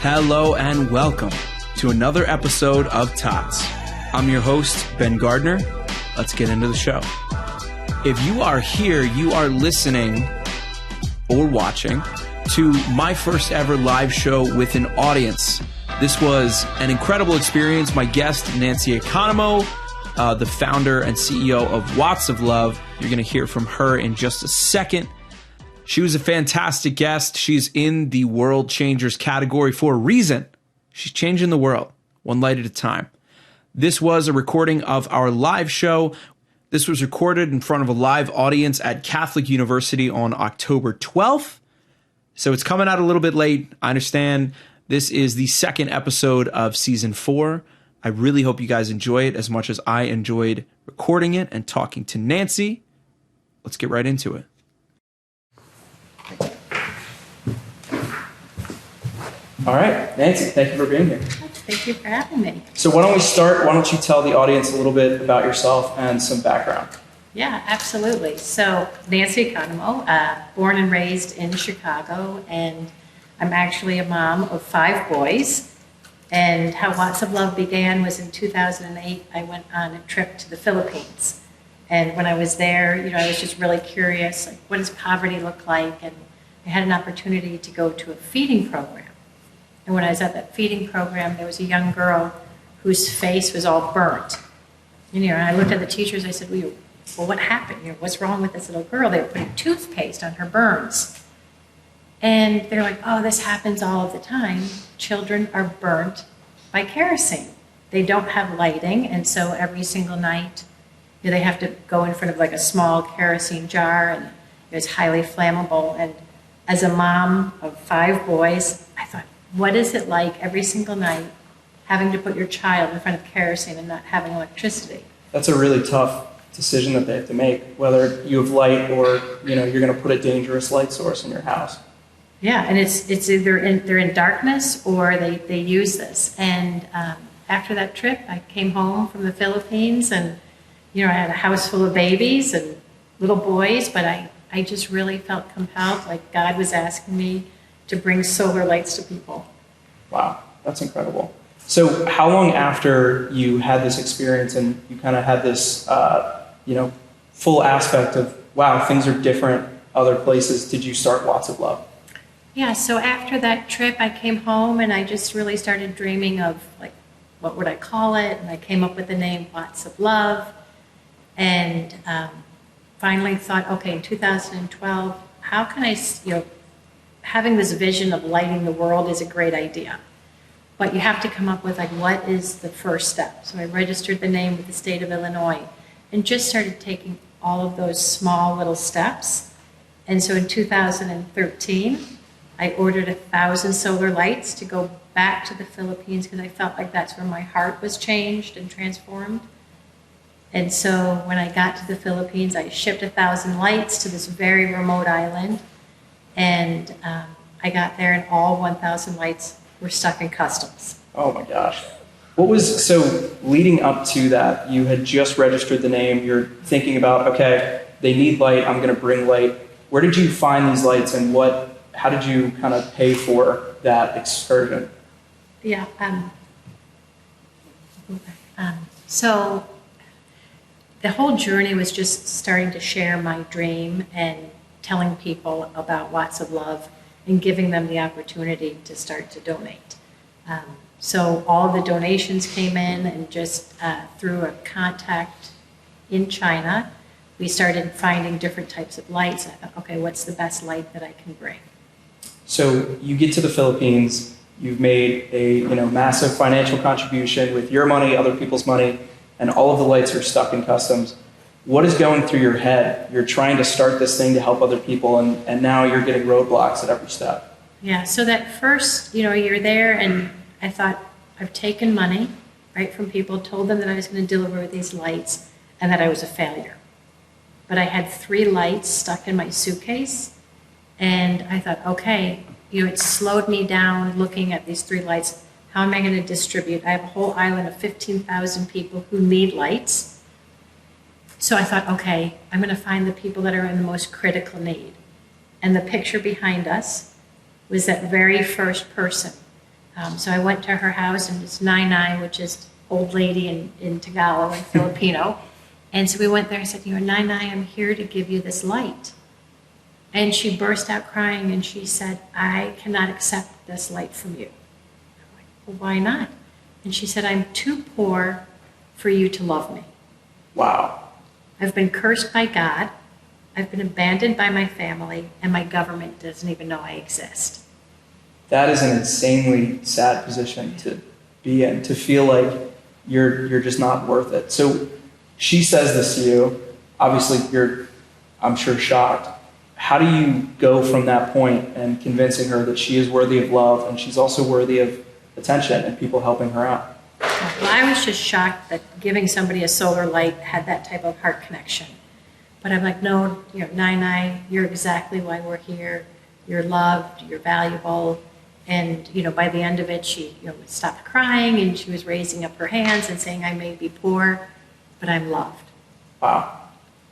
Hello and welcome to another episode of TOTs. I'm your host, Ben Gardner. Let's get into the show. If you are here, you are listening or watching to my first ever live show with an audience. This was an incredible experience. My guest, Nancy Economou, the founder and CEO of Watts of Love. You're going to hear from her in just a second. She was a fantastic guest. She's in the World Changers category for a reason. She's changing the world, one light at a time. This was a recording of our live show. This was recorded in front of a live audience at Catholic University on October 12th. So it's coming out a little bit late. I understand. This is the second episode of season 4. I really hope you guys enjoy it as much as I enjoyed recording it and talking to Nancy. Let's get right into it. All right, Nancy, thank you for being here. Thank you for having me. So why don't we start? Why don't you tell the audience a little bit about yourself and some background? Yeah, absolutely. So Nancy Economou, born and raised in Chicago, and I'm actually a mom of 5 boys. And how Watts of Love began was in 2008. I went on a trip to the Philippines. And when I was there, I was just really curious, like, what does poverty look like? And I had an opportunity to go to a feeding program. And when I was at that feeding program, there was a young girl whose face was all burnt. And I looked at the teachers, I said, well, what happened? What's wrong with this little girl? They were putting toothpaste on her burns. And they're like, oh, this happens all of the time. Children are burnt by kerosene. They don't have lighting, and so every single night they have to go in front of like a small kerosene jar, and it's highly flammable. And as a mom of 5 boys, I thought, what is it like every single night having to put your child in front of kerosene and not having electricity? That's a really tough decision that they have to make, whether you have light or you're going to put a dangerous light source in your house. Yeah, and it's either they're in darkness or they use this. And after that trip, I came home from the Philippines, and I had a house full of babies and little boys, but I just really felt compelled, like God was asking me to bring solar lights to people. Wow, that's incredible. So how long after you had this experience and you kind of had this, full aspect of, wow, things are different other places, did you start Watts of Love? Yeah, so after that trip, I came home and I just really started dreaming of, like, what would I call it? And I came up with the name Watts of Love. And finally thought, okay, in 2012, how can I, having this vision of lighting the world is a great idea. But you have to come up with, like, what is the first step? So I registered the name with the state of Illinois and just started taking all of those small little steps. And so in 2013, I ordered 1,000 solar lights to go back to the Philippines because I felt like that's where my heart was changed and transformed. And so when I got to the Philippines, I shipped 1,000 lights to this very remote island. And I got there and all 1,000 lights were stuck in customs. Oh my gosh. So leading up to that, you had just registered the name, you're thinking about, okay, they need light, I'm going to bring light. Where did you find these lights, and how did you kind of pay for that excursion? Yeah. So the whole journey was just starting to share my dream and telling people about Watts of Love and giving them the opportunity to start to donate. So all the donations came in, and just through a contact in China, we started finding different types of lights. I thought, okay, what's the best light that I can bring? So you get to the Philippines, you've made a massive financial contribution with your money, other people's money, and all of the lights are stuck in customs. What is going through your head? You're trying to start this thing to help other people, and now you're getting roadblocks at every step. Yeah, so that first, you're there, and I thought, I've taken money, right, from people, told them that I was going to deliver these lights, and that I was a failure. But I had 3 lights stuck in my suitcase, and I thought, okay, it slowed me down looking at these 3 lights. How am I going to distribute? I have a whole island of 15,000 people who need lights. So I thought, okay, I'm going to find the people that are in the most critical need. And the picture behind us was that very first person So I went to her house, and it's Nai, which is old lady in Tagalog and Filipino. And so we went there and said, Nai, I'm here to give you this light. And she burst out crying, and she said, I cannot accept this light from you. I'm like, well, why not? And she said, I'm too poor for you to love me. Wow. I've been cursed by God. I've been abandoned by my family, and my government doesn't even know I exist. That is an insanely sad position to be in, to feel like you're just not worth it. So she says this to you. Obviously, you're, I'm sure, shocked. How do you go from that point and convincing her that she is worthy of love and she's also worthy of attention and people helping her out? Well, I was just shocked that giving somebody a solar light had that type of heart connection. But I'm like, no, Nai, you're exactly why we're here. You're loved, you're valuable. And, by the end of it, she stopped crying, and she was raising up her hands and saying, I may be poor, but I'm loved. Wow.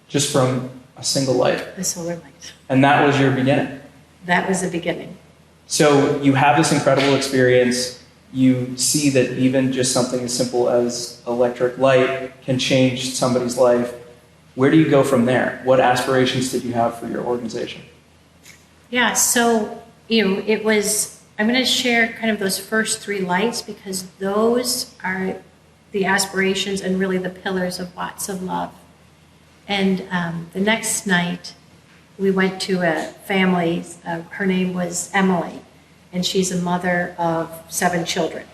Just from a single light. A solar light. And that was your beginning. That was the beginning. So you have this incredible experience. You see that even just something as simple as electric light can change somebody's life. Where do you go from there? What aspirations did you have for your organization? Yeah, so, it was, I'm going to share kind of those first 3 lights, because those are the aspirations and really the pillars of Watts of Love. And the next night, we went to a family. Her name was Emily, and she's a mother of 7 children.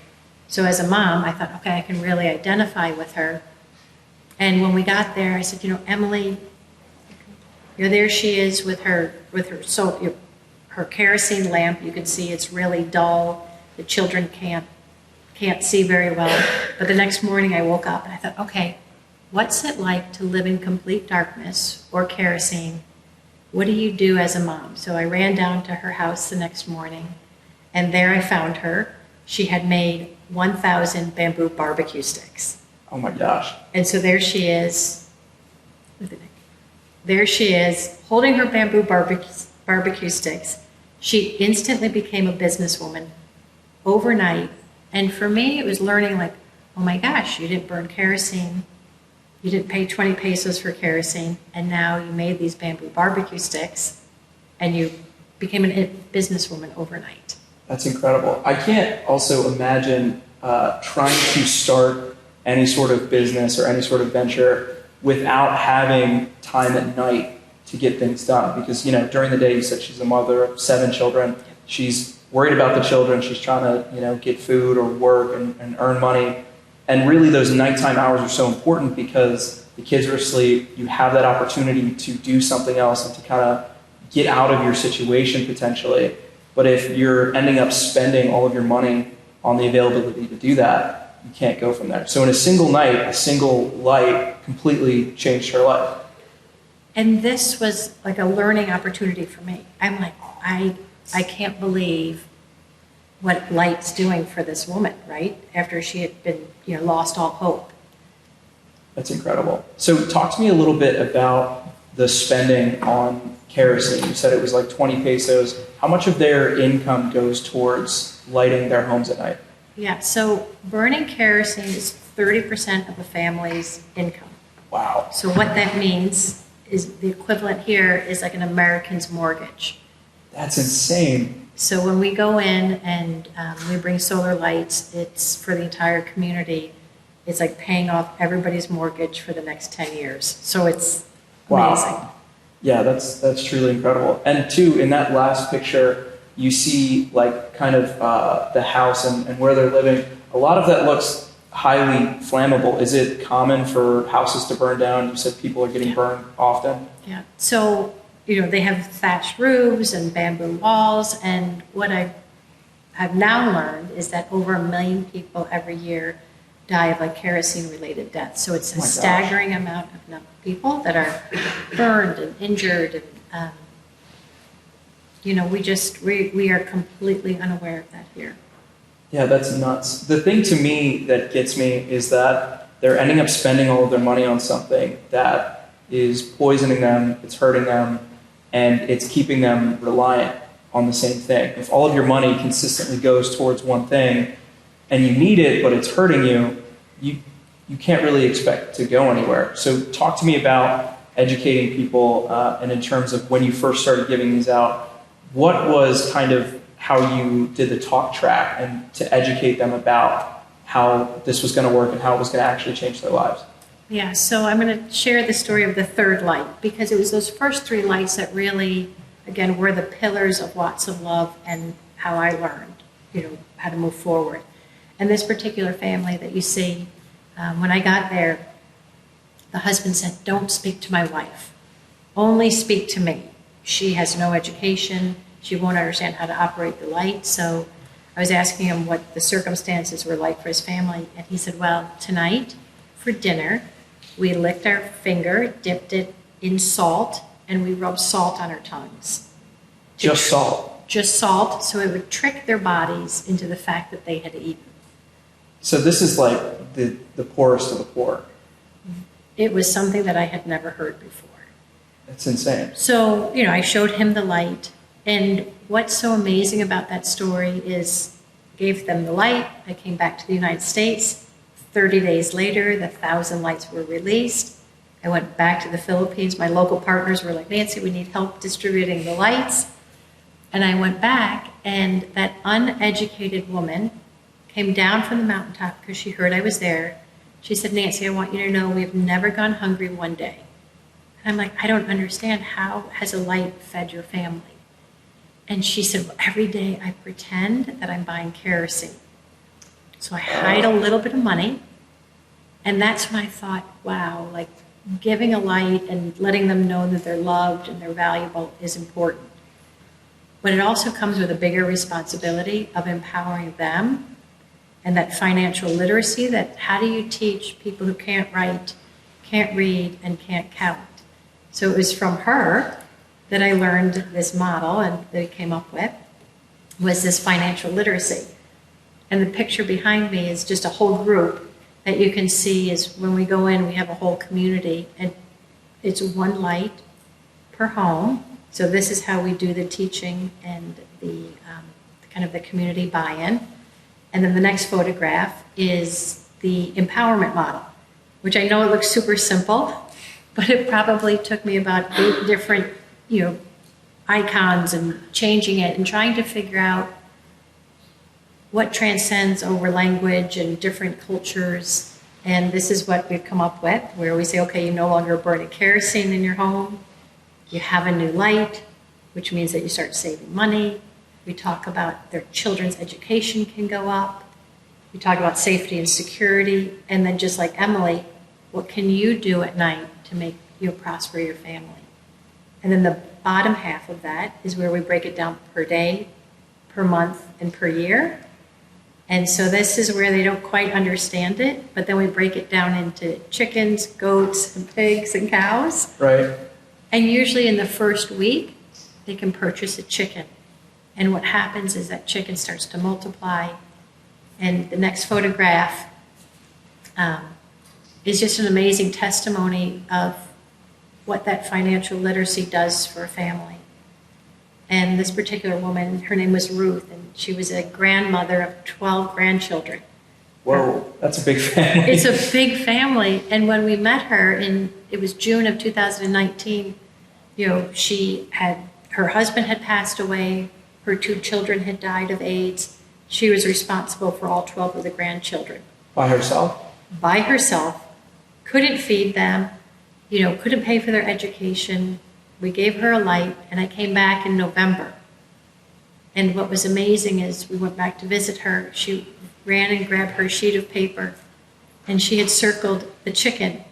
So as a mom, I thought, okay, I can really identify with her. And when we got there, I said, Emily, there she is with her her kerosene lamp. You can see it's really dull. The children can't see very well. But the next morning I woke up and I thought, okay, what's it like to live in complete darkness or kerosene? What do you do as a mom? So I ran down to her house the next morning, and there I found her. She had made 1,000 bamboo barbecue sticks. Oh my gosh. And so there she is. There she is, holding her bamboo barbecue sticks. She instantly became a businesswoman overnight. And for me, it was learning like, oh my gosh, you didn't burn kerosene. You didn't pay 20 pesos for kerosene. And now you made these bamboo barbecue sticks, and you became a businesswoman overnight. That's incredible. I can't also imagine trying to start any sort of business or any sort of venture without having time at night to get things done. Because, during the day, you said she's a mother of 7 children. She's worried about the children. She's trying to, get food or work and earn money. And really those nighttime hours are so important because the kids are asleep. You have that opportunity to do something else and to kind of get out of your situation potentially. But if you're ending up spending all of your money on the availability to do that, you can't go from there. So in a single night, a single light completely changed her life. And this was like a learning opportunity for me. I'm like, I can't believe what light's doing for this woman, right? After she had been, lost all hope. That's incredible. So talk to me a little bit about the spending on kerosene. You said it was like 20 pesos. How much of their income goes towards lighting their homes at night? Yeah, so burning kerosene is 30% of a family's income. Wow. So what that means is the equivalent here is like an American's mortgage. That's insane. So when we go in and we bring solar lights, it's for the entire community. It's like paying off everybody's mortgage for the next 10 years. So it's amazing. Wow. Yeah, that's truly incredible. And two, in that last picture, you see like kind of the house and where they're living. A lot of that looks highly flammable. Is it common for houses to burn down? You said people are getting burned often. Yeah. So, they have thatched roofs and bamboo walls. And what I have now learned is that over 1 million people every year die of like kerosene-related deaths. So it's a staggering amount of people that are burned and injured. And, we are completely unaware of that here. Yeah, that's nuts. The thing to me that gets me is that they're ending up spending all of their money on something that is poisoning them, it's hurting them, and it's keeping them reliant on the same thing. If all of your money consistently goes towards one thing and you need it, but it's hurting you, you can't really expect to go anywhere. So talk to me about educating people, and in terms of when you first started giving these out, what was kind of how you did the talk track and to educate them about how this was going to work and how it was going to actually change their lives? Yeah, so I'm going to share the story of the third light, because it was those first three lights that really, again, were the pillars of Watts of Love and how I learned, how to move forward. And this particular family that you see, when I got there, the husband said, "Don't speak to my wife. Only speak to me. She has no education. She won't understand how to operate the light." So I was asking him what the circumstances were like for his family. And he said, "Well, tonight for dinner, we licked our finger, dipped it in salt, and we rubbed salt on our tongues." Just salt? Just salt, so it would trick their bodies into the fact that they had eaten. So this is like the poorest of the poor. It was something that I had never heard before. That's insane. So, I showed him the light. And what's so amazing about that story is I gave them the light. I came back to the United States. 30 days later, the 1,000 lights were released. I went back to the Philippines. My local partners were like, "Nancy, we need help distributing the lights." And I went back, and that uneducated woman came down from the mountaintop because she heard I was there. She said, "Nancy, I want you to know we've never gone hungry one day." And I'm like, "I don't understand. How has a light fed your family?" And she said, "Well, every day I pretend that I'm buying kerosene. So I hide a little bit of money." And that's when I thought, wow, like giving a light and letting them know that they're loved and they're valuable is important. But it also comes with a bigger responsibility of empowering them, and that financial literacy, that how do you teach people who can't write, can't read, and can't count? So it was from her that I learned this model, and that I came up with, was this financial literacy. And the picture behind me is just a whole group that you can see is when we go in, we have a whole community, and it's one light per home. So this is how we do the teaching and the kind of the community buy-in. And then the next photograph is the empowerment model, which I know it looks super simple, but it probably took me about 8 different, icons and changing it and trying to figure out what transcends over language and different cultures. And this is what we've come up with, where we say, okay, you no longer burn a kerosene in your home. You have a new light, which means that you start saving money. We talk about their children's education can go up. We talk about safety and security. And then just like Emily, what can you do at night to make you prosper your family? And then the bottom half of that is where we break it down per day, per month, and per year. And so this is where they don't quite understand it, but then we break it down into chickens, goats, and pigs, and cows. Right. And usually in the first week, they can purchase a chicken. And what happens is that chicken starts to multiply. And the next photograph is just an amazing testimony of what that financial literacy does for a family. And this particular woman, her name was Ruth, and she was a grandmother of 12 grandchildren. Whoa, that's a big family. It's a big family. And when we met her it was June of 2019, her husband had passed away, her 2 children had died of AIDS. She was responsible for all 12 of the grandchildren. By herself? By herself. Couldn't feed them, couldn't pay for their education. We gave her a light, and I came back in November. And what was amazing is we went back to visit her. She ran and grabbed her sheet of paper, and she had circled the chicken.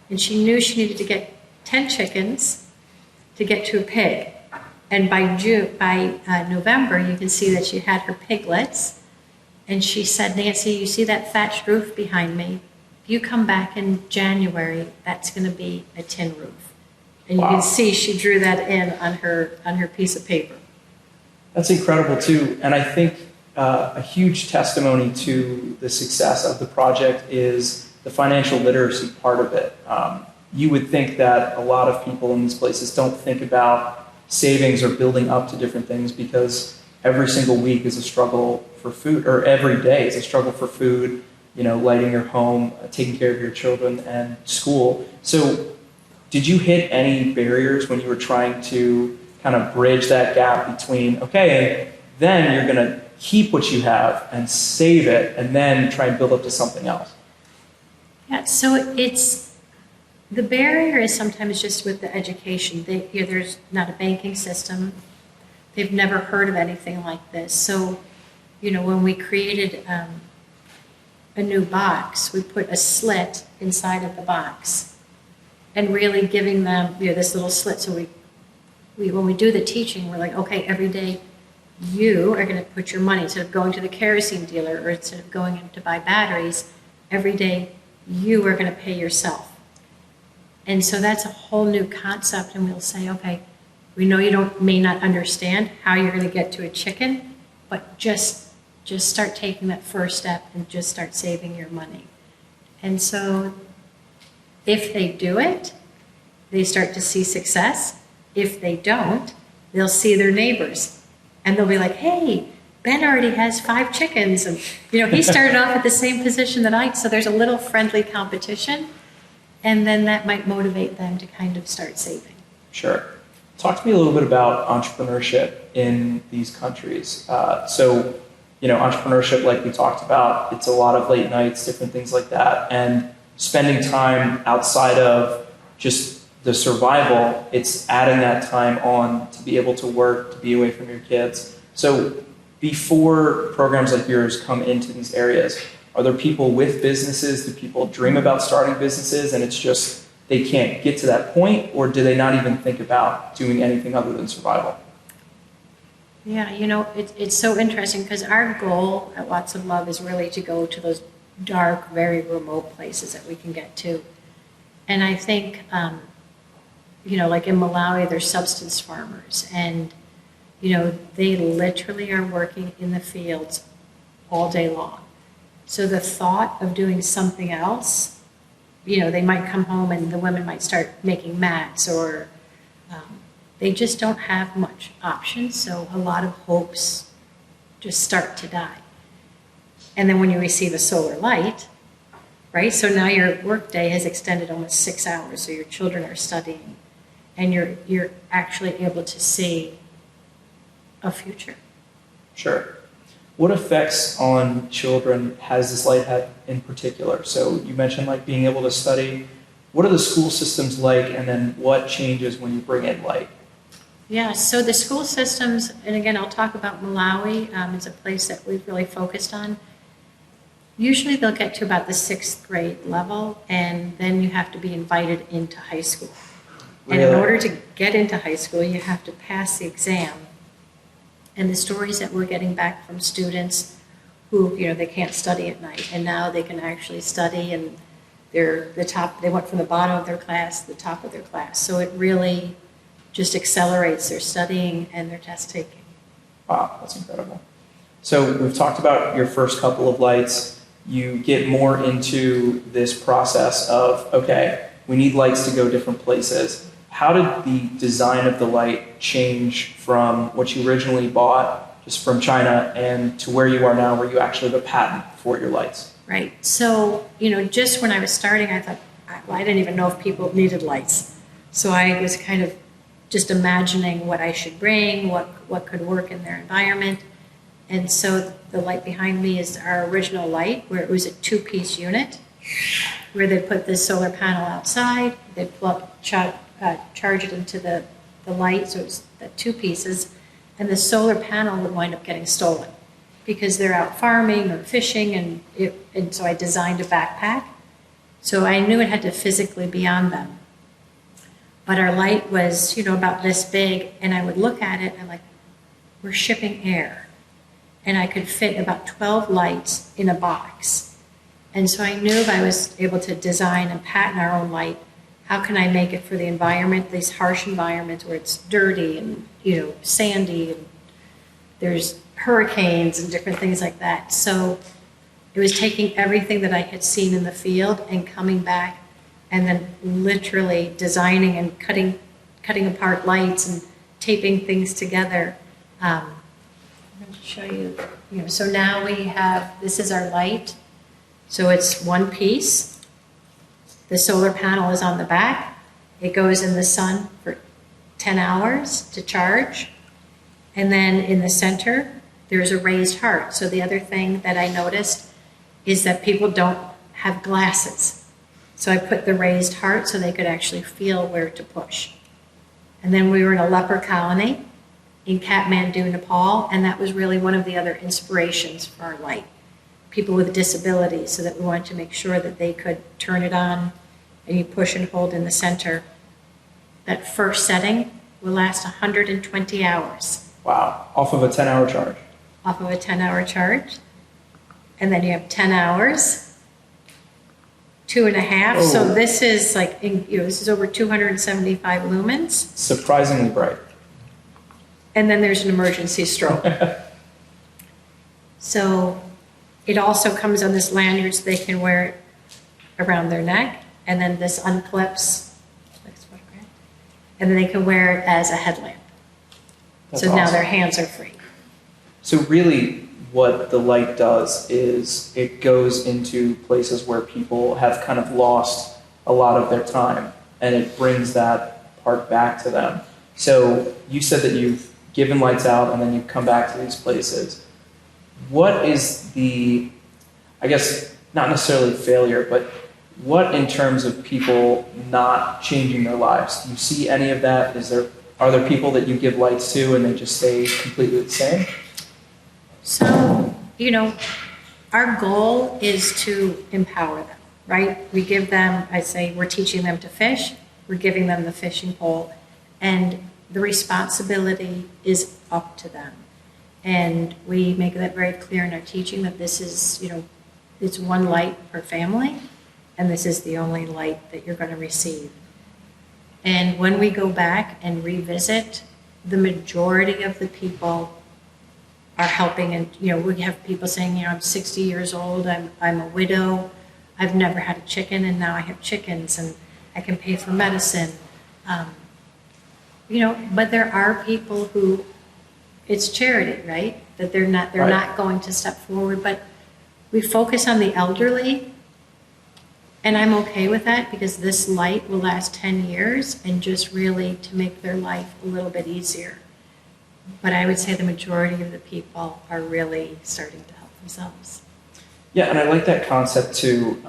And she knew she needed to get 10 chickens to get to a pig. And by November, you can see that she had her piglets. And she said, "Nancy, you see that thatched roof behind me? If you come back in January, that's going to be a tin roof." And you can see she drew that in on her piece of paper. That's incredible too. And I think a huge testimony to the success of the project is the financial literacy part of it. You would think that a lot of people in these places don't think about savings or building up to different things, because every single week is a struggle for food, or every day is a struggle for food, lighting your home, taking care of your children, and school. So did you hit any barriers when you were trying to kind of bridge that gap between, okay, then you're going to keep what you have and save it and then try and build up to something else? Yeah, so the barrier is sometimes just with the education. There's not a banking system. They've never heard of anything like this. So, when we created a new box, we put a slit inside of the box and really giving them this little slit. So when we do the teaching, we're like, okay, every day you are going to put your money, instead of going to the kerosene dealer or instead of going in to buy batteries, every day you are going to pay yourself. And so that's a whole new concept. And we'll say, okay, we know you may not understand how you're going to get to a chicken, but just start taking that first step and just start saving your money. And so if they do it, they start to see success. If they don't, they'll see their neighbors. And they'll be like, hey, Ben already has 5 chickens. And, he started off at the same position that I, so there's a little friendly competition. And then that might motivate them to kind of start saving. Sure. Talk to me a little bit about entrepreneurship in these countries. Entrepreneurship, like we talked about, it's a lot of late nights, different things like that. And spending time outside of just the survival, it's adding that time on to be able to work, to be away from your kids. So before programs like yours come into these areas, are there people with businesses? Do people dream about starting businesses and it's just they can't get to that point? Or do they not even think about doing anything other than survival? Yeah, it's so interesting because our goal at Lots of Love is really to go to those dark, very remote places that we can get to. And I think, like in Malawi, there's subsistence farmers, and, they literally are working in the fields all day long. So the thought of doing something else, they might come home and the women might start making mats, or they just don't have much options. So a lot of hopes just start to die. And then when you receive a solar light, right? So now your workday has extended almost 6 hours. So your children are studying, and you're actually able to see a future. Sure. What effects on children has this light had in particular? So you mentioned being able to study. What are the school systems like, and then what changes when you bring in light? Yeah, so the school systems, and again, I'll talk about Malawi. It's a place that we've really focused on. Usually they'll get to about the 6th grade level, and then you have to be invited into high school. Really? And in order to get into high school, you have to pass the exam. And the stories that we're getting back from students who, they can't study at night, and now they can actually study, and they're the top. They went from the bottom of their class to the top of their class. So it really just accelerates their studying and their test taking. Wow, that's incredible. So we've talked about your first couple of lights. You get more into this process of, okay, we need lights to go different places. How did the design of the light change from what you originally bought, just from China, and to where you are now, where you actually have a patent for your lights? Right. So, just when I was starting, I thought, I didn't even know if people needed lights. So I was kind of just imagining what I should bring, what could work in their environment. And so the light behind me is our original light, where it was a 2-piece unit, where they put this solar panel outside, they'd charge it into the light, so it's the 2 pieces, and the solar panel would wind up getting stolen because they're out farming or fishing, and so I designed a backpack. So I knew it had to physically be on them. But our light was, about this big, and I would look at it and we're shipping air. And I could fit about 12 lights in a box. And so I knew if I was able to design and patent our own light, how can I make it for the environment, these harsh environments where it's dirty and, sandy, and there's hurricanes and different things like that. So it was taking everything that I had seen in the field and coming back and then literally designing and cutting apart lights and taping things together. I'm going to show you, so now we have, this is our light. So it's one piece. The solar panel is on the back. It goes in the sun for 10 hours to charge. And then in the center, there's a raised heart. So the other thing that I noticed is that people don't have glasses. So I put the raised heart so they could actually feel where to push. And then we were in a leper colony in Kathmandu, Nepal, and that was really one of the other inspirations for our light. People with disabilities, so that we wanted to make sure that they could turn it on and you push and hold in the center. That first setting will last 120 hours. Wow, off of a 10-hour charge. Off of a 10-hour charge. And then you have 10 hours, 2.5. Oh. So this is like, this is over 275 lumens. Surprisingly bright. And then there's an emergency strobe. So it also comes on this lanyard so they can wear it around their neck. And then this unclips. And then they can wear it as a headlamp. That's so now awesome. their hands are free. So really what the light does is it goes into places where people have kind of lost a lot of their time, and it brings that part back to them. So you said that you've given lights out and then you come back to these places. What is the, I guess, not necessarily failure, but what in terms of people not changing their lives? Do you see any of that? Are there people that you give lights to and they just stay completely the same? So, our goal is to empower them, right? We give them, I say, we're teaching them to fish, we're giving them the fishing pole, and the responsibility is up to them. And we make that very clear in our teaching that this is, it's one light per family, and this is the only light that you're going to receive. And when we go back and revisit, the majority of the people are helping. And, we have people saying, I'm 60 years old, I'm a widow, I've never had a chicken, and now I have chickens, and I can pay for medicine. But there are people who, it's charity, right? That they're not going to step forward. But we focus on the elderly, and I'm okay with that because this light will last 10 years and just really to make their life a little bit easier. But I would say the majority of the people are really starting to help themselves. Yeah, and I like that concept too.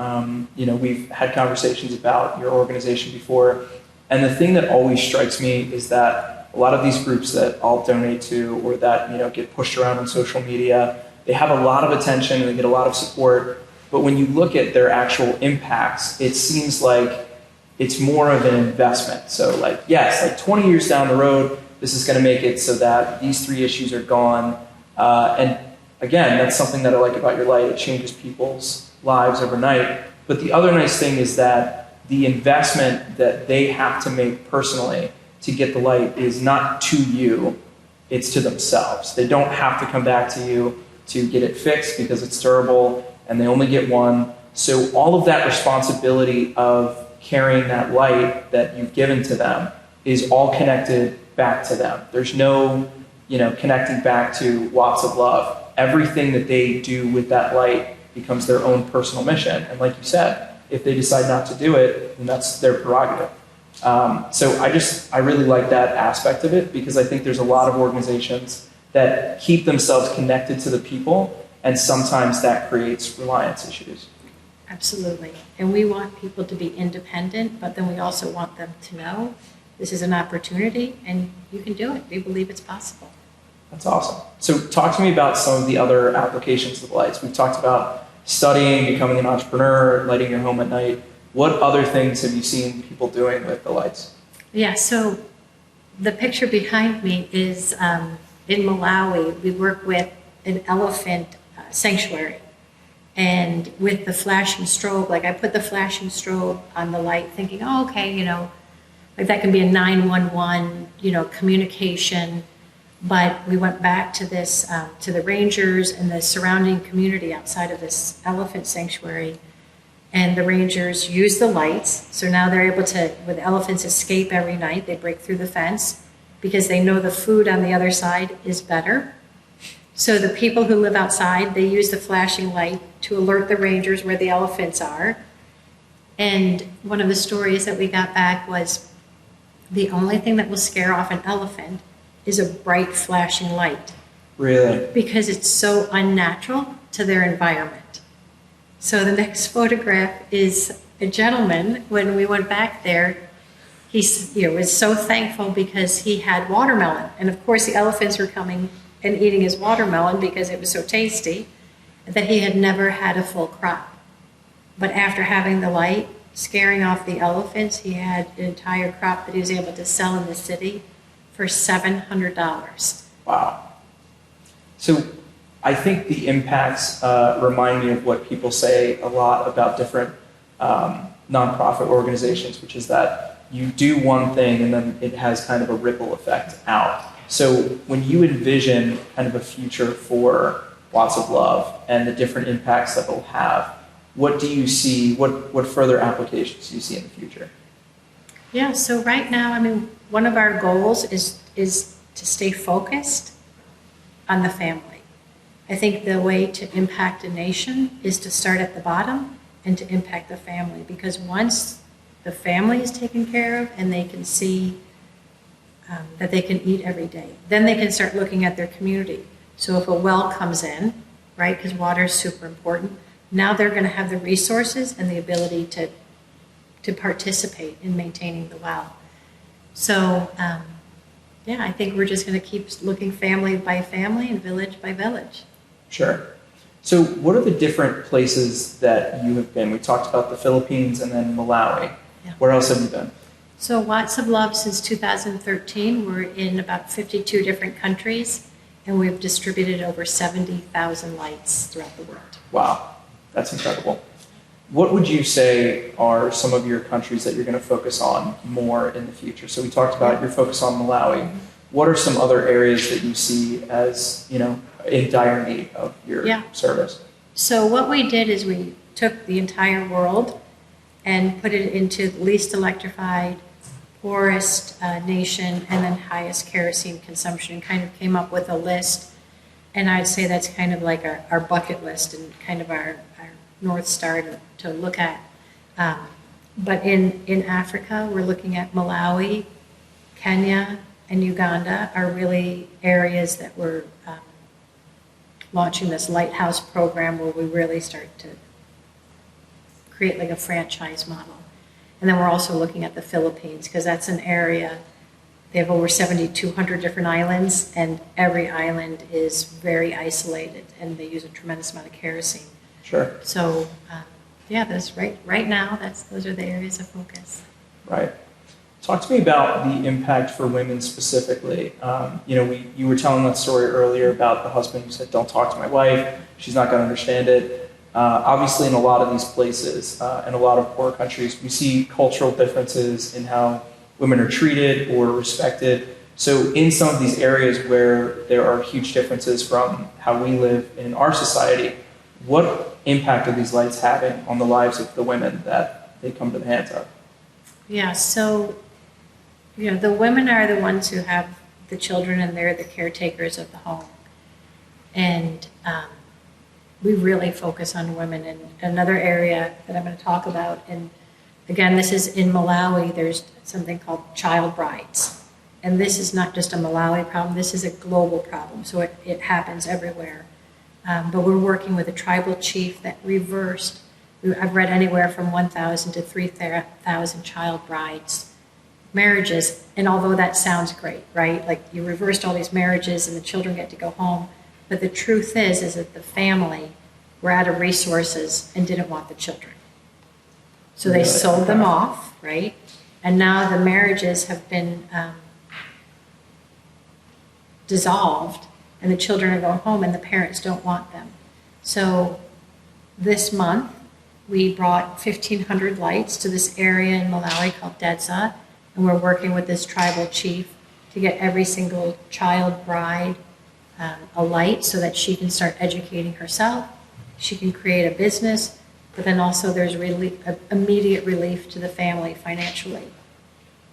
We've had conversations about your organization before, and the thing that always strikes me is that a lot of these groups that I'll donate to or that get pushed around on social media, they have a lot of attention and they get a lot of support. But when you look at their actual impacts, it seems like it's more of an investment. So 20 years down the road, this is going to make it so that these 3 issues are gone. And again, that's something that I like about your light. It changes people's lives overnight. But the other nice thing is that the investment that they have to make personally to get the light is not to you, it's to themselves. They don't have to come back to you to get it fixed because it's durable and they only get one. So all of that responsibility of carrying that light that you've given to them is all connected back to them. There's no, connecting back to watts of love. Everything that they do with that light becomes their own personal mission. And like you said, if they decide not to do it, then that's their prerogative. So I really like that aspect of it because I think there's a lot of organizations that keep themselves connected to the people, and sometimes that creates reliance issues. Absolutely. And we want people to be independent, but then we also want them to know this is an opportunity and you can do it. We believe it's possible. That's awesome. So talk to me about some of the other applications of the lights. We've talked about studying, becoming an entrepreneur, lighting your home at night. What other things have you seen people doing with the lights? Yeah, so the picture behind me is in Malawi. We work with an elephant sanctuary. And with the flashing strobe, I put the flashing strobe on the light thinking, that can be a 911, communication. But we went back to this, to the rangers and the surrounding community outside of this elephant sanctuary. And the rangers use the lights. So now they're able to, when the elephants escape every night, they break through the fence. because they know the food on the other side is better. So the people who live outside, they use the flashing light to alert the rangers where the elephants are. And one of the stories that we got back was the only thing that will scare off an elephant is a bright flashing light. Really? Because it's so unnatural to their environment. So the next photograph is a gentleman. When we went back there, he was so thankful because he had watermelon. And of course the elephants were coming and eating his watermelon because it was so tasty, that he had never had a full crop. But after having the light scaring off the elephants, he had an entire crop that he was able to sell in the city for $700. Wow. So I think the impacts remind me of what people say a lot about different nonprofit organizations, which is that you do one thing and then it has kind of a ripple effect out. So when you envision kind of a future for Lots of Love and the different impacts that it'll have, what do you see, what further applications do you see in the future? Yeah, so right now, one of our goals is to stay focused on the family. I think the way to impact a nation is to start at the bottom and to impact the family, because once the family is taken care of and they can see that they can eat every day, then they can start looking at their community. So if a well comes in, right, because water is super important, now they're going to have the resources and the ability to participate in maintaining the well. So, I think we're just going to keep looking family by family and village by village. Sure. So what are the different places that you have been? We talked about the Philippines and then Malawi. Yeah. Where else have you been? So Lots of Love since 2013, we're in about 52 different countries, and we've distributed over 70,000 lights throughout the world. Wow, that's incredible. What would you say are some of your countries that you're going to focus on more in the future? So we talked about your focus on Malawi. What are some other areas that you see as, in dire need of your service? So what we did is we took the entire world and put it into the least electrified, poorest nation, and then highest kerosene consumption, and kind of came up with a list. And I'd say that's kind of like our bucket list and kind of our North Star to look at. But in Africa, we're looking at Malawi, Kenya, and Uganda are really areas that we're launching this lighthouse program where we really start to create like a franchise model. And then we're also looking at the Philippines, because that's an area, they have over 7,200 different islands, and every island is very isolated, and they use a tremendous amount of kerosene. Sure. So, that's right now, those are the areas of focus. Right. Talk to me about the impact for women specifically. You were telling that story earlier about the husband who said, "Don't talk to my wife, she's not going to understand it." Obviously, in a lot of these places, in a lot of poor countries, we see cultural differences in how women are treated or respected. So in some of these areas where there are huge differences from how we live in our society, what impact are these lights having on the lives of the women that they come to the hands of? Yeah, so, the women are the ones who have the children, and they're the caretakers of the home. And we really focus on women. And another area that I'm going to talk about, and again, this is in Malawi, there's something called child brides. And this is not just a Malawi problem, this is a global problem. So it happens everywhere. But we're working with a tribal chief that reversed, I've read anywhere from 1,000 to 3,000 child brides marriages. And although that sounds great, right? Like you reversed all these marriages and the children get to go home. But the truth is that the family were out of resources and didn't want the children. So they sold them off, right? And now the marriages have been dissolved, and the children are going home and the parents don't want them. So this month, we brought 1,500 lights to this area in Malawi called Dedza, and we're working with this tribal chief to get every single child bride a light so that she can start educating herself, she can create a business, but then also there's immediate relief to the family financially.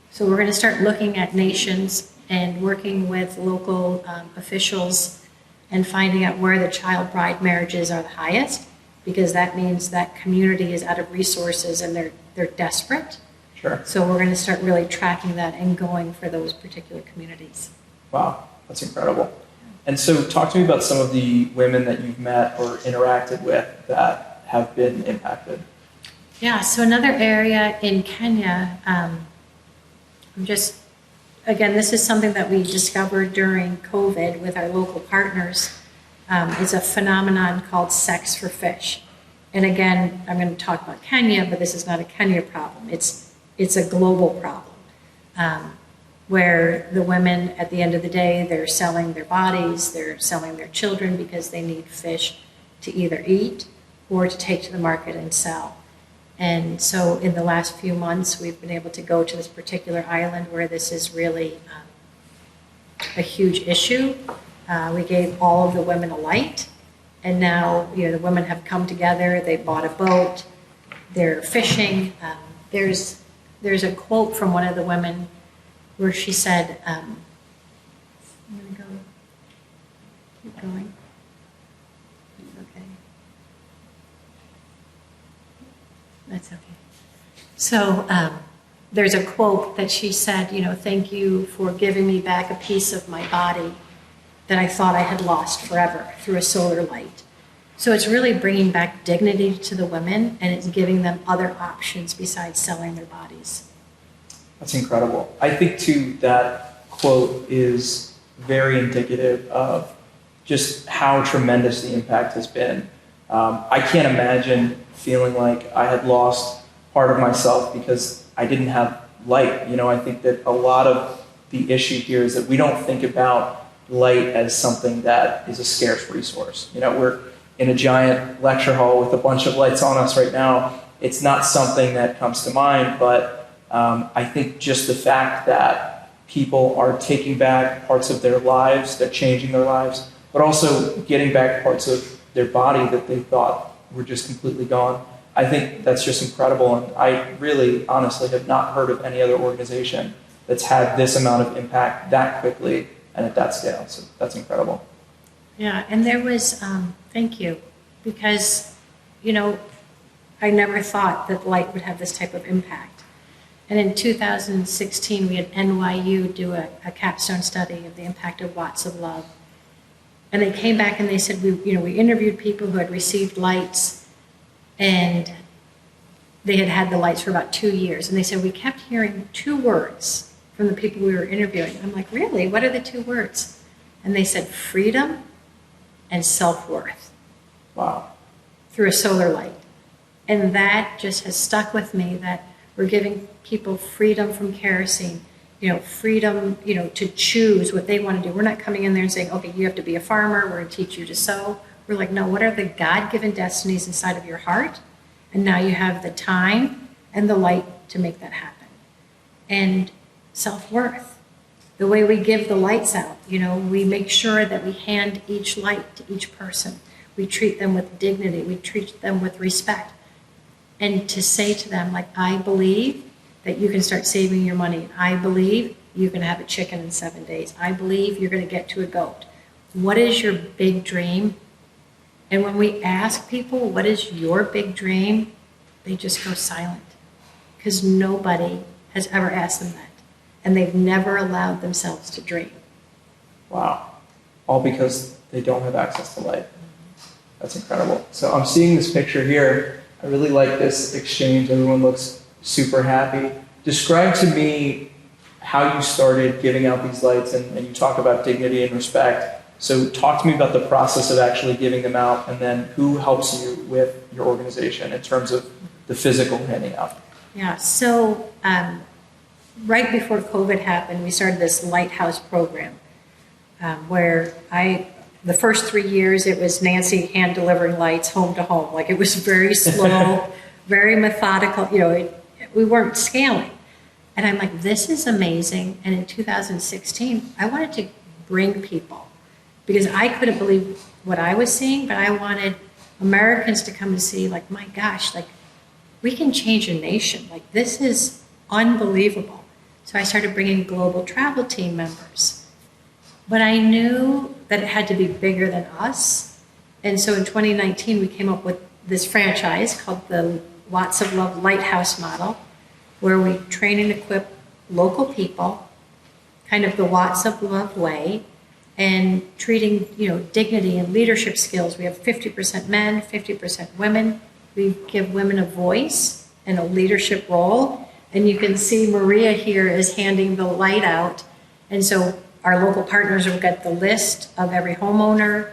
So we're going to start looking at nations and working with local officials and finding out where the child bride marriages are the highest, because that means that community is out of resources and they're desperate. Sure. So we're going to start really tracking that and going for those particular communities. Wow, that's incredible. And so talk to me about some of the women that you've met or interacted with that have been impacted. Yeah, so another area in Kenya, again, this is something that we discovered during COVID with our local partners, is a phenomenon called sex for fish. And again, I'm going to talk about Kenya, but this is not a Kenya problem. It's a global problem, where the women, at the end of the day, they're selling their bodies, they're selling their children because they need fish to either eat or to take to the market and sell. And so in the last few months, we've been able to go to this particular island where this is really a huge issue. We gave all of the women a light, and now the women have come together, they bought a boat, they're fishing. There's a quote from one of the women where she said, I'm going to go, keep going. Okay. That's okay. So there's a quote that she said, thank you for giving me back a piece of my body that I thought I had lost forever through a solar light. So it's really bringing back dignity to the women, and it's giving them other options besides selling their bodies. That's incredible. I think, too, that quote is very indicative of just how tremendous the impact has been. I can't imagine feeling like I had lost part of myself because I didn't have light. I think that a lot of the issue here is that we don't think about light as something that is a scarce resource. We're in a giant lecture hall with a bunch of lights on us right now. It's not something that comes to mind, but I think just the fact that people are taking back parts of their lives, they're changing their lives, but also getting back parts of their body that they thought were just completely gone. I think that's just incredible, and I really, honestly, have not heard of any other organization that's had this amount of impact that quickly and at that scale. So that's incredible. Yeah, and there was, thank you, because, I never thought that light would have this type of impact. And in 2016, we had NYU do a capstone study of the impact of watts of love. And they came back and they said, we interviewed people who had received lights, and they had had the lights for about 2 years. And they said, we kept hearing 2 words from the people we were interviewing. I'm like, really? What are the 2 words? And they said, freedom and self-worth. Wow. Through a solar light. And that just has stuck with me, that we're giving people freedom from kerosene, freedom, to choose what they want to do. We're not coming in there and saying, okay, you have to be a farmer, we're going to teach you to sew. We're like, no, what are the God-given destinies inside of your heart? And now you have the time and the light to make that happen. And self-worth. The way we give the lights out, we make sure that we hand each light to each person. We treat them with dignity. We treat them with respect. And to say to them, like, I believe that you can start saving your money. I believe you can have a chicken in 7 days. I believe you're going to get to a goat. What is your big dream? And when we ask people, what is your big dream? They just go silent, because nobody has ever asked them that. And they've never allowed themselves to dream. Wow. All because they don't have access to light. That's incredible. So I'm seeing this picture here. I really like this exchange. Everyone looks super happy. Describe to me how you started giving out these lights, and you talk about dignity and respect. So talk to me about the process of actually giving them out, and then who helps you with your organization in terms of the physical handing out. Yeah, so right before COVID happened, we started this Lighthouse program where the first 3 years, it was Nancy hand delivering lights home to home. Like, it was very slow, very methodical. We weren't scaling. And I'm like, this is amazing. And in 2016, I wanted to bring people, because I couldn't believe what I was seeing, but I wanted Americans to come and see, like, my gosh, like, we can change a nation. Like, this is unbelievable. So I started bringing global travel team members. But I knew that it had to be bigger than us. And so in 2019, we came up with this franchise called the Lots of Love Lighthouse model, where we train and equip local people, kind of the Lots of Love way, and treating, dignity and leadership skills. We have 50% men, 50% women. We give women a voice and a leadership role. And you can see Maria here is handing the light out. And so our local partners will get the list of every homeowner.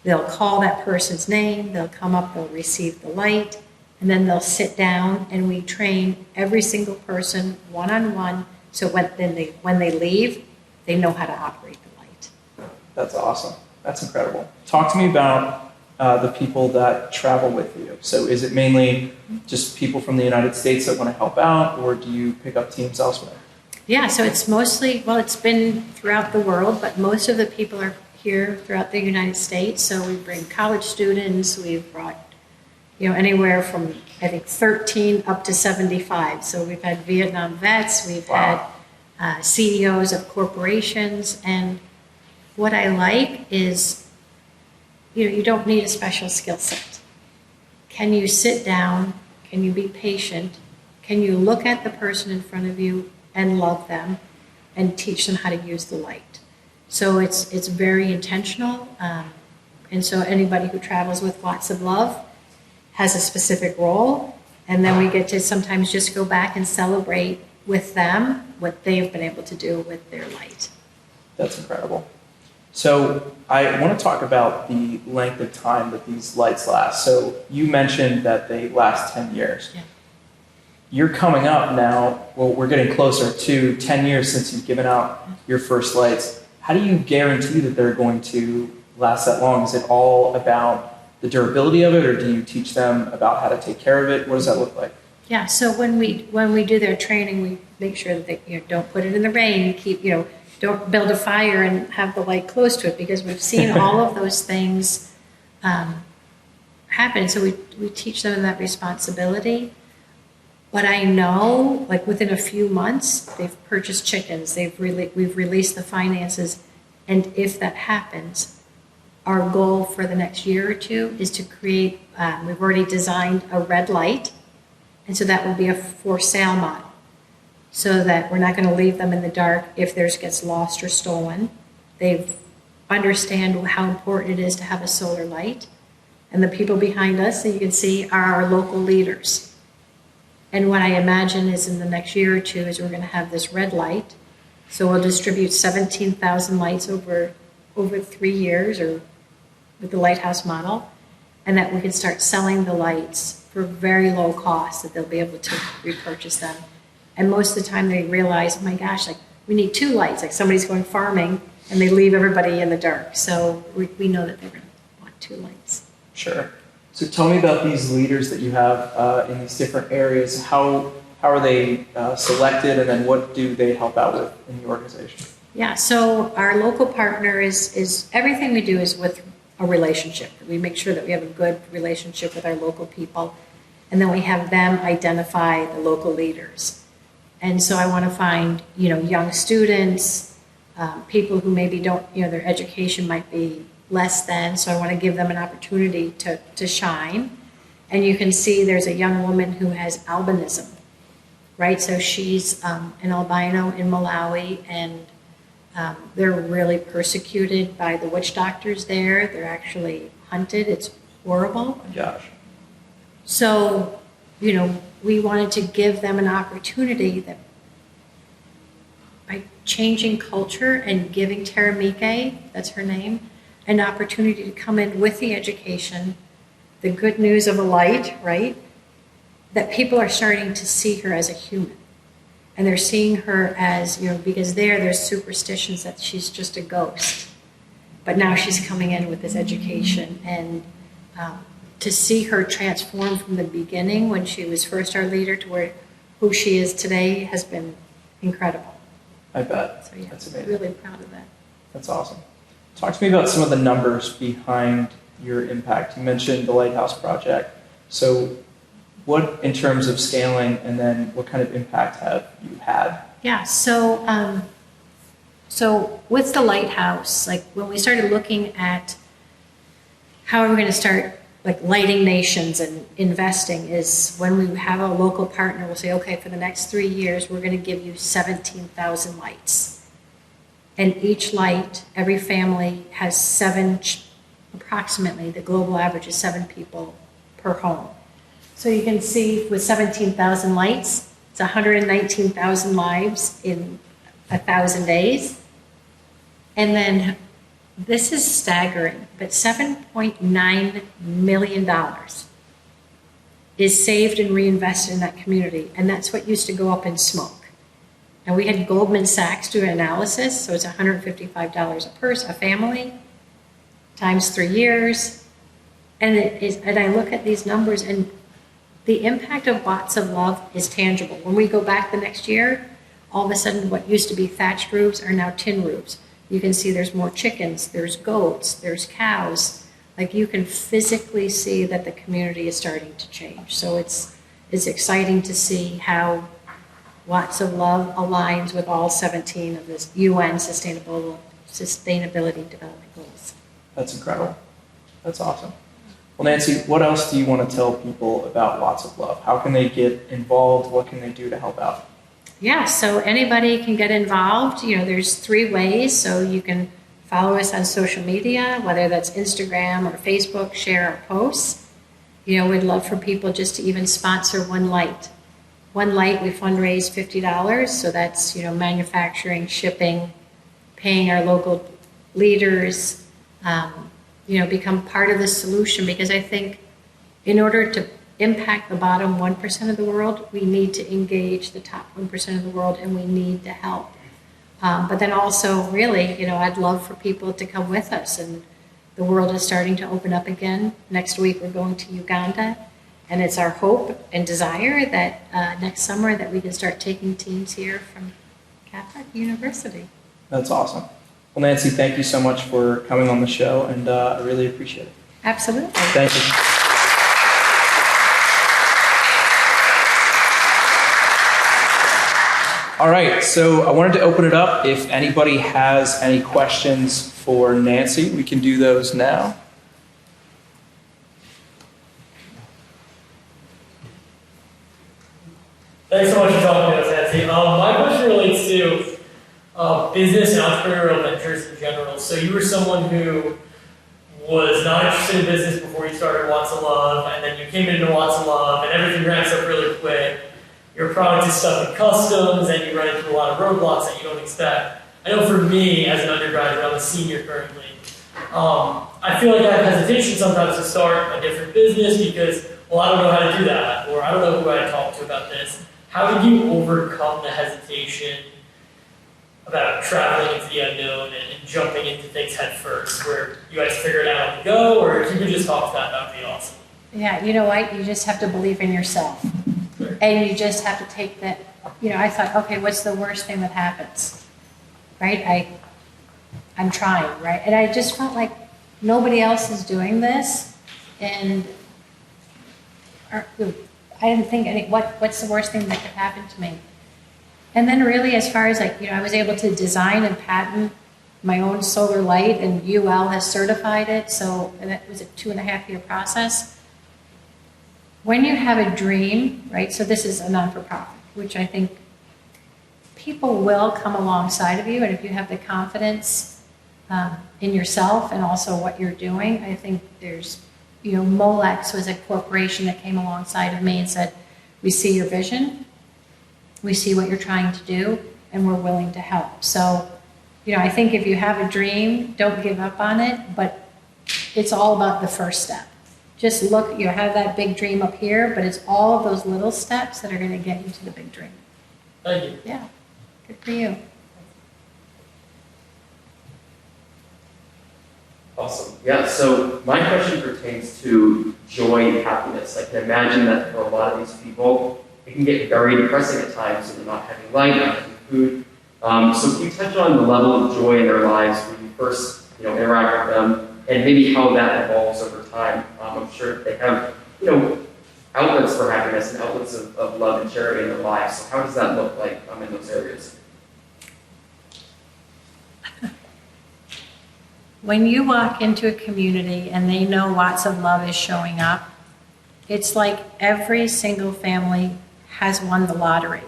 They'll call that person's name. They'll come up, they'll receive the light, and then they'll sit down, and we train every single person one-on-one. So when they leave, they know how to operate the light. That's awesome. That's incredible. Talk to me about the people that travel with you. So is it mainly just people from the United States that want to help out, or do you pick up teams elsewhere? Yeah, so it's mostly, it's been throughout the world, but most of the people are here throughout the United States. So we bring college students. We've brought, anywhere from, I think, 13 up to 75. So we've had Vietnam vets. We've had CEOs of corporations. And what I like is, you don't need a special skill set. Can you sit down? Can you be patient? Can you look at the person in front of you and love them and teach them how to use the light? So it's very intentional. And so anybody who travels with Lots of Love has a specific role. And then we get to sometimes just go back and celebrate with them what they've been able to do with their light. That's incredible. So I want to talk about the length of time that these lights last. So you mentioned that they last 10 years. Yeah. You're coming up now, we're getting closer to 10 years since you've given out your first lights. How do you guarantee that they're going to last that long? Is it all about the durability of it, or do you teach them about how to take care of it? What does that look like? Yeah, so when we do their training, we make sure that they don't put it in the rain, don't build a fire and have the light close to it, because we've seen all of those things happen. So we teach them that responsibility. But I know, within a few months, they've purchased chickens. We've released the finances, and if that happens, our goal for the next year or two is to create. We've already designed a red light, and so that will be a for sale model, so that we're not going to leave them in the dark if theirs gets lost or stolen. They understand how important it is to have a solar light, and the people behind us that you can see are our local leaders. And what I imagine is in the next year or two is we're going to have this red light. So we'll distribute 17,000 lights over 3 years, or with the lighthouse model, and that we can start selling the lights for very low cost, that they'll be able to repurchase them. And most of the time they realize, oh my gosh, we need 2 lights. Somebody's going farming and they leave everybody in the dark. So we know that they're going to want 2 lights. Sure. So tell me about these leaders that you have in these different areas. How are they selected, and then what do they help out with in the organization? Yeah, so our local partner is everything we do is with a relationship. We make sure that we have a good relationship with our local people, and then we have them identify the local leaders. And so I want to find, young students, people who maybe don't, their education might be less than, so I want to give them an opportunity to shine. And you can see there's a young woman who has albinism, right? So she's an albino in Malawi, and they're really persecuted by the witch doctors there. They're actually hunted. It's horrible. Oh my gosh. So, we wanted to give them an opportunity that by changing culture and giving Taramike, that's her name, an opportunity to come in with the education, the good news of a light, right? That people are starting to see her as a human. And they're seeing her as, because there's superstitions that she's just a ghost. But now she's coming in with this education, and to see her transform from the beginning when she was first our leader to who she is today has been incredible. I bet. So yeah, that's amazing. Really proud of that. That's awesome. Talk to me about some of the numbers behind your impact. You mentioned the Lighthouse Project. So what, in terms of scaling, and then what kind of impact have you had Yeah. So with the lighthouse, like when we started looking at how are we going to start like lighting nations and investing is when we have a local partner, we'll say, okay, for the next 3 years, we're going to give you 17,000 lights. And each light, every family has approximately, the global average is 7 people per home. So you can see with 17,000 lights, it's 119,000 lives in 1,000 days. And then this is staggering, but $7.9 million is saved and reinvested in that community. And that's what used to go up in smoke. And we had Goldman Sachs do an analysis, so it's $155 a family, times 3 years. And I look at these numbers, and the impact of Watts of Love is tangible. When we go back the next year, all of a sudden what used to be thatched roofs are now tin roofs. You can see there's more chickens, there's goats, there's cows. Like you can physically see that the community is starting to change. So it's exciting to see how Watts of Love aligns with all 17 of the UN Sustainability Development Goals. That's incredible. That's awesome. Well, Nancy, what else do you want to tell people about Watts of Love? How can they get involved? What can they do to help out? Yeah, so anybody can get involved. There's 3 ways. So you can follow us on social media, whether that's Instagram or Facebook, share our posts. We'd love for people just to even sponsor one light. One light, we fundraise $50. So that's, manufacturing, shipping, paying our local leaders, become part of the solution. Because I think in order to impact the bottom 1% of the world, we need to engage the top 1% of the world, and we need to help. But then also, really, I'd love for people to come with us. And the world is starting to open up again. Next week, we're going to Uganda. And it's our hope and desire that next summer that we can start taking teams here from Catholic University. That's awesome. Well, Nancy, thank you so much for coming on the show, and I really appreciate it. Absolutely. Thank you. All right, so I wanted to open it up. If anybody has any questions for Nancy, we can do those now. Thanks so much for talking to us, Nancy. My question relates to business and entrepreneurial ventures in general. So you were someone who was not interested in business before you started Watts of Love, and then you came into Watts of Love, and everything ramps up really quick. Your product is stuck in customs, and you run into a lot of roadblocks that you don't expect. I know for me, as an undergraduate, I'm a senior currently. I feel like I have hesitation sometimes to start a different business because, well, I don't know how to do that, or I don't know who I talk to about this. How did you overcome the hesitation about traveling into the unknown and jumping into things head first, where you guys figure it out on the go, or if you could just talk to that would be awesome. Yeah, you know what? You just have to believe in yourself. And you just have to take that, I thought, okay, what's the worst thing that happens? Right? I'm trying, right? And I just felt like nobody else is doing this. And I didn't think what's the worst thing that could happen to me? And then really, as far as I was able to design and patent my own solar light, and UL has certified it. So that was a 2.5-year process. When you have a dream, right, so this is a non-for-profit, which I think people will come alongside of you, and if you have the confidence in yourself and also what you're doing, I think there's, Molex was a corporation that came alongside of me and said, we see your vision, we see what you're trying to do, and we're willing to help. So, I think if you have a dream, don't give up on it, but it's all about the first step. Just look, you have that big dream up here, but it's all of those little steps that are going to get you to the big dream. Thank you. Yeah, good for you. Awesome. Yeah, so my question pertains to joy and happiness. I can imagine that for a lot of these people, it can get very depressing at times when they're not having light, not having food. So can you touch on the level of joy in their lives when you first interact with them, and maybe how that evolves over time? I'm sure they have, outlets for happiness and outlets of love and charity in their lives. So how does that look like in those areas? When you walk into a community and they know lots of love is showing up, it's like every single family has won the lottery.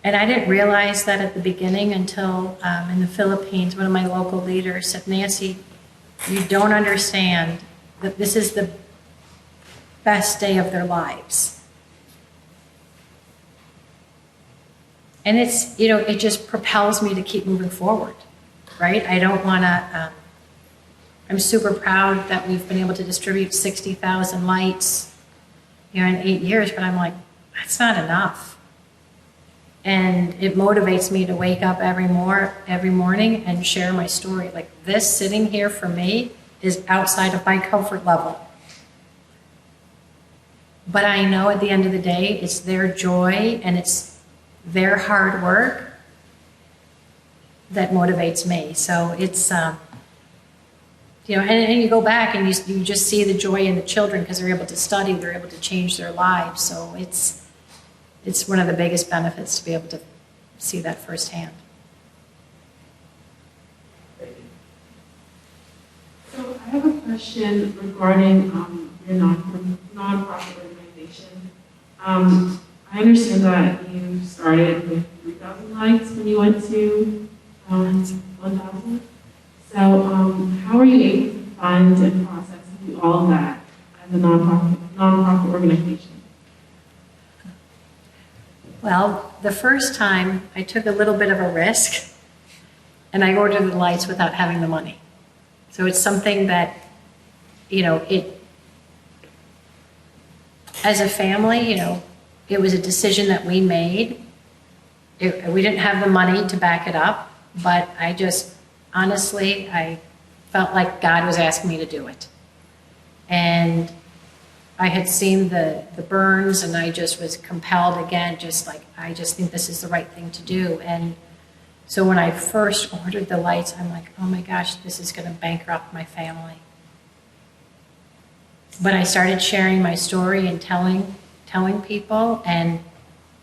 And I didn't realize that at the beginning until in the Philippines, one of my local leaders said, Nancy, you don't understand that this is the best day of their lives. And it's, it just propels me to keep moving forward, right? I don't want to, I'm super proud that we've been able to distribute 60,000 lights, in 8 years, but I'm like, that's not enough. And it motivates me to wake up every morning and share my story. Like, this sitting here for me is outside of my comfort level. But I know at the end of the day, it's their joy and it's their hard work that motivates me. So it's, and you go back and you just see the joy in the children because they're able to study, they're able to change their lives. So it's one of the biggest benefits to be able to see that firsthand. So I have a question regarding your nonprofit organization. I understand that you started with 3,000 likes when you went to 1,000. So how are you able to fund and process and do all of that as a nonprofit organization? Well, the first time I took a little bit of a risk and I ordered the lights without having the money. So it's something that, as a family, it was a decision that we made. We didn't have the money to back it up, but honestly, I felt like God was asking me to do it. And I had seen the burns and I just was compelled again, I just think this is the right thing to do. And so when I first ordered the lights, I'm like, oh my gosh, this is going to bankrupt my family. But I started sharing my story and telling people, and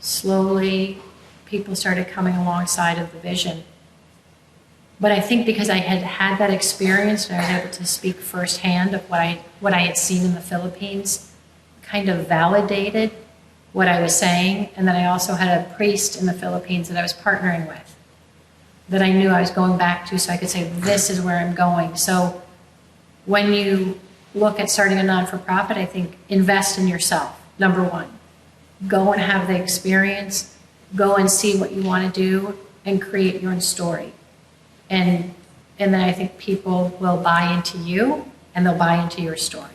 slowly people started coming alongside of the vision. But I think because I had had that experience and I was able to speak firsthand of what I had seen in the Philippines, kind of validated what I was saying. And then I also had a priest in the Philippines that I was partnering with, that I knew I was going back to, so I could say, this is where I'm going. So when you look at starting a non-for-profit, I think invest in yourself, number one. Go and have the experience, go and see what you want to do, and create your own story. And then I think people will buy into you and they'll buy into your story.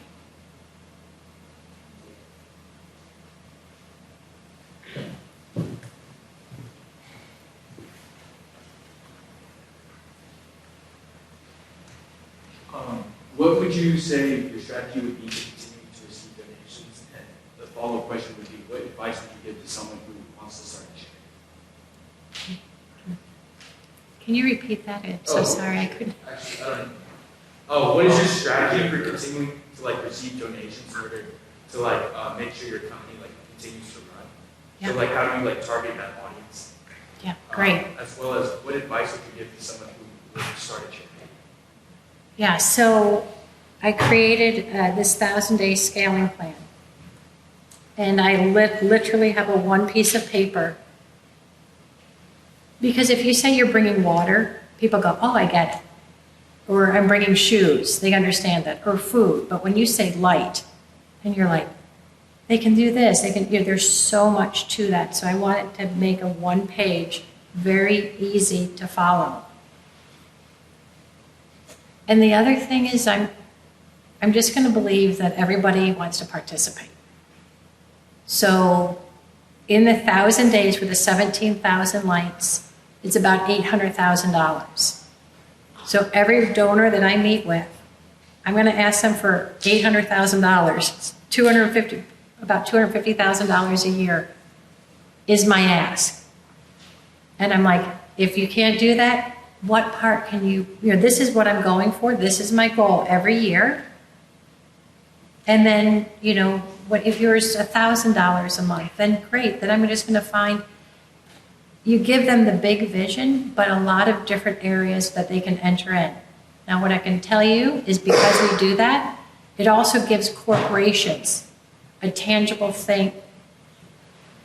What would you say your strategy would be to continue to receive donations? And the follow-up question would be, what advice would you give to someone who wants to start a charity? Can you repeat that? I'm so sorry, I couldn't. Actually, I don't know. What is your strategy for continuing to receive donations in order to make sure your company continues to run? Yeah. So how do you target that audience? Yeah, great. As well as what advice would you give to someone who would start a charity? Yeah, so I created this 1,000-day scaling plan. And I literally have a one piece of paper. Because if you say you're bringing water, people go, oh, I get it. Or I'm bringing shoes, they understand that. Or food, but when you say light, and you're like, they can do this, there's so much to that. So I wanted to make a one page, very easy to follow. And the other thing is I'm just going to believe that everybody wants to participate. So in the 1,000 days with the 17,000 lights, it's about $800,000. So every donor that I meet with, I'm going to ask them for $800,000, about $250,000 a year is my ask. And I'm like, if you can't do that, what part can you, this is what I'm going for, this is my goal every year. And then, if yours is $1,000 a month, then great. Then I'm just going to find, you give them the big vision, but a lot of different areas that they can enter in. Now, what I can tell you is because we do that, it also gives corporations a tangible thing.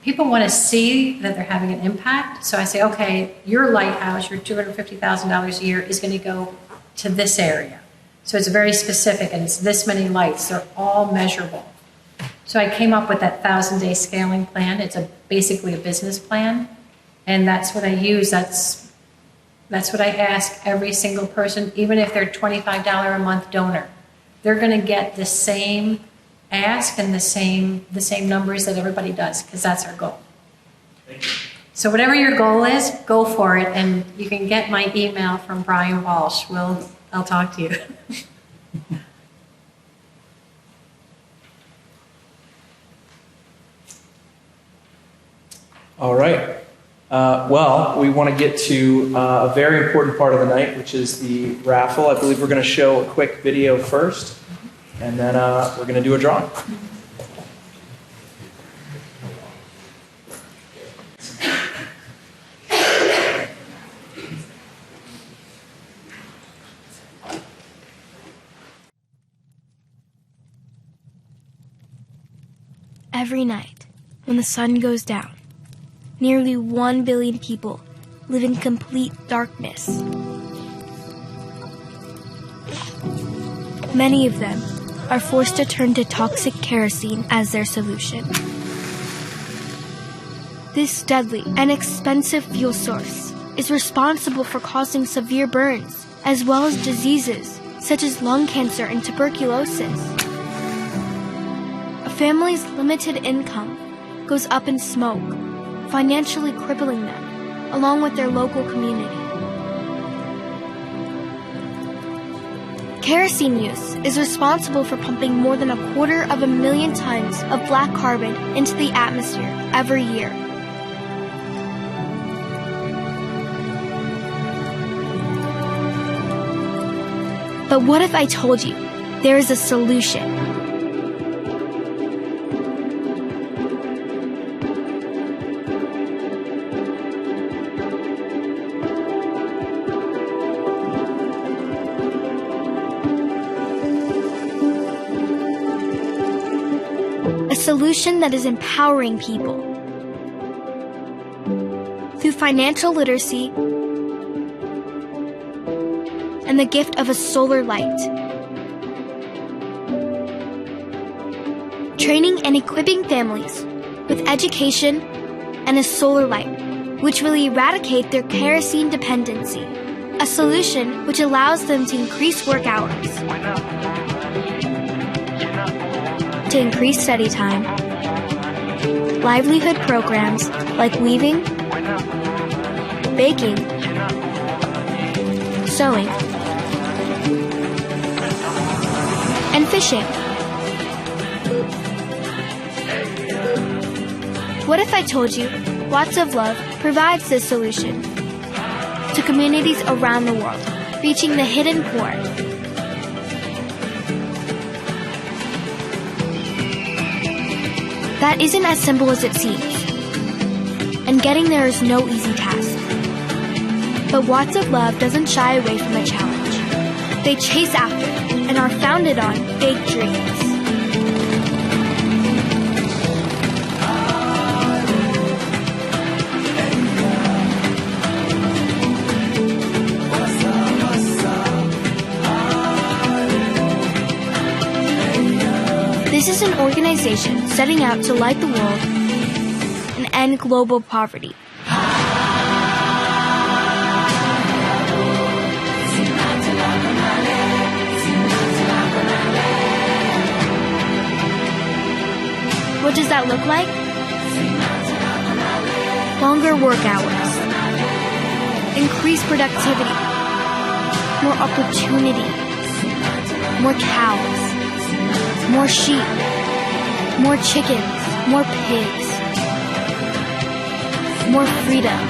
People want to see that they're having an impact. So I say, okay, your lighthouse, your $250,000 a year is going to go to this area. So it's very specific, and it's this many lights. They're all measurable. So I came up with that 1,000-day scaling plan. It's basically a business plan, and that's what I use. That's what I ask every single person, even if they're $25 a month donor. They're going to get the same ask and the same numbers that everybody does, because that's our goal. Thank you. So whatever your goal is, go for it, and you can get my email from Brian Walsh. I'll talk to you. All right. Well, we want to get to a very important part of the night, which is the raffle. I believe we're going to show a quick video first, and then we're going to do a drawing. Every night, when the sun goes down, nearly 1 billion people live in complete darkness. Many of them are forced to turn to toxic kerosene as their solution. This deadly and expensive fuel source is responsible for causing severe burns, as well as diseases such as lung cancer and tuberculosis. A family's limited income goes up in smoke, financially crippling them, along with their local community. Kerosene use is responsible for pumping more than 250,000 tons of black carbon into the atmosphere every year. But what if I told you there is a solution? A solution that is empowering people through financial literacy and the gift of a solar light. Training and equipping families with education and a solar light, which will eradicate their kerosene dependency. A solution which allows them to increase work hours, to increase study time, livelihood programs like weaving, baking, sewing, and fishing. What if I told you Watts of Love provides this solution to communities around the world, reaching the hidden poor? That isn't as simple as it seems, and getting there is no easy task. But Watts of Love doesn't shy away from a challenge. They chase after and are founded on big dreams. This is an organization setting out to light the world and end global poverty. What does that look like? Longer work hours, increased productivity, more opportunity, more cows, more sheep, more chickens, more pigs, more freedom,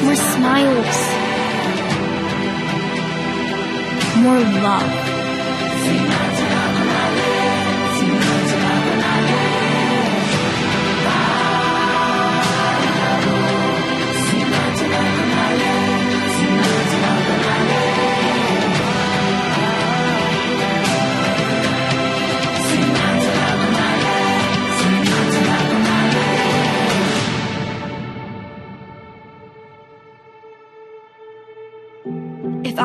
more smiles, more love.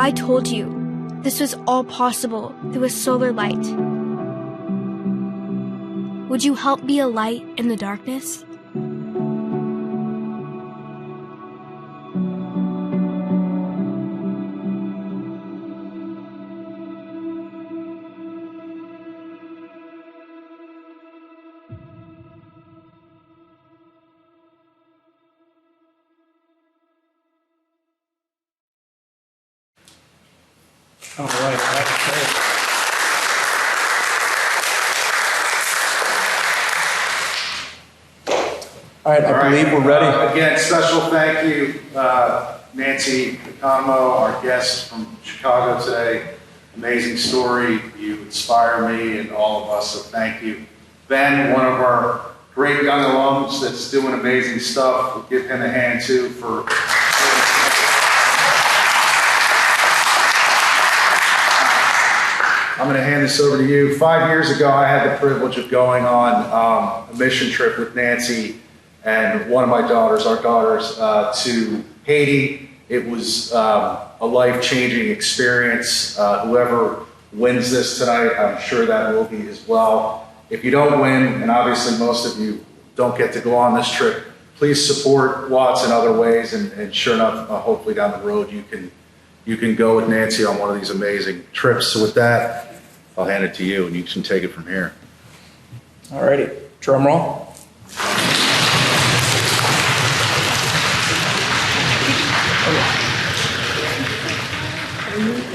I told you this was all possible through a solar light. Would you help be a light in the darkness? All right, that's great. All right, I believe we're ready. Again, special thank you, Nancy Economou, our guest from Chicago today. Amazing story. You inspire me and all of us, so thank you. Ben, one of our great young alums that's doing amazing stuff. We'll give him a hand too for... I'm going to hand this over to you. 5 years ago, I had the privilege of going on a mission trip with Nancy and one of my daughters, our daughters, to Haiti. It was a life-changing experience. Whoever wins this tonight, I'm sure that will be as well. If you don't win, and obviously most of you don't get to go on this trip, please support Watts in other ways, and sure enough, hopefully down the road you can go with Nancy on one of these amazing trips. So with that, I'll hand it to you, and you can take it from here. All righty, drum roll.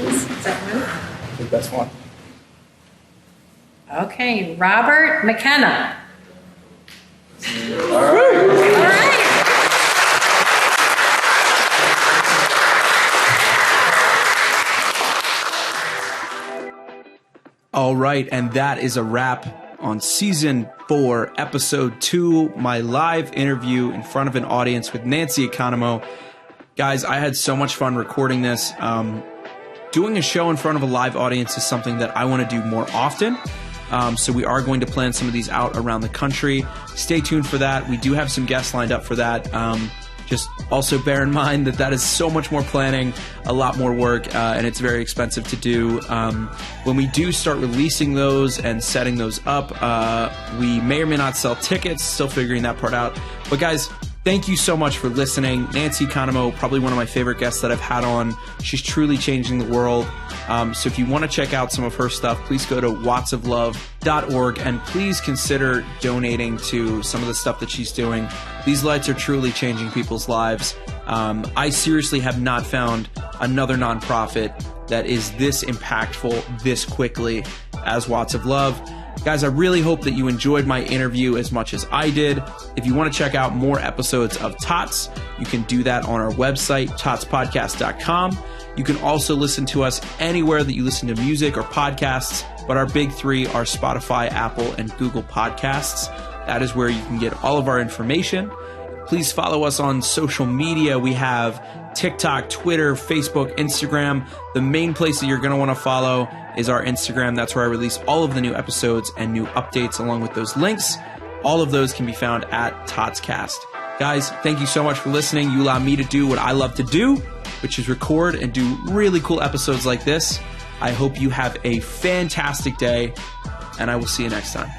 Is that one? I think that's one. Okay, Robert McKenna. All right. All right. All right, and that is a wrap on season 4, episode 2, my live interview in front of an audience with Nancy Economou. Guys, I had so much fun recording this. Doing a show in front of a live audience is something that I want to do more often. So we are going to plan some of these out around the country. Stay tuned for that. We do have some guests lined up for that. Just also bear in mind that is so much more planning, a lot more work, and it's very expensive to do. When we do start releasing those and setting those up, we may or may not sell tickets, still figuring that part out. But guys, thank you so much for listening. Nancy Economou, probably one of my favorite guests that I've had on. She's truly changing the world. So if you want to check out some of her stuff, please go to wattsoflove.org and please consider donating to some of the stuff that she's doing. These lights are truly changing people's lives. I seriously have not found another nonprofit that is this impactful this quickly as Watts of Love. Guys, I really hope that you enjoyed my interview as much as I did. If you want to check out more episodes of TOTS, you can do that on our website, totspodcast.com. You can also listen to us anywhere that you listen to music or podcasts, but our big 3 are Spotify, Apple, and Google Podcasts. That is where you can get all of our information. Please follow us on social media. We have TikTok, Twitter, Facebook, Instagram. The main place that you're going to want to follow is our Instagram. That's where I release all of the new episodes and new updates along with those links. All of those can be found at TOTScast. Guys, thank you so much for listening. You allow me to do what I love to do, which is record and do really cool episodes like this. I hope you have a fantastic day, and I will see you next time.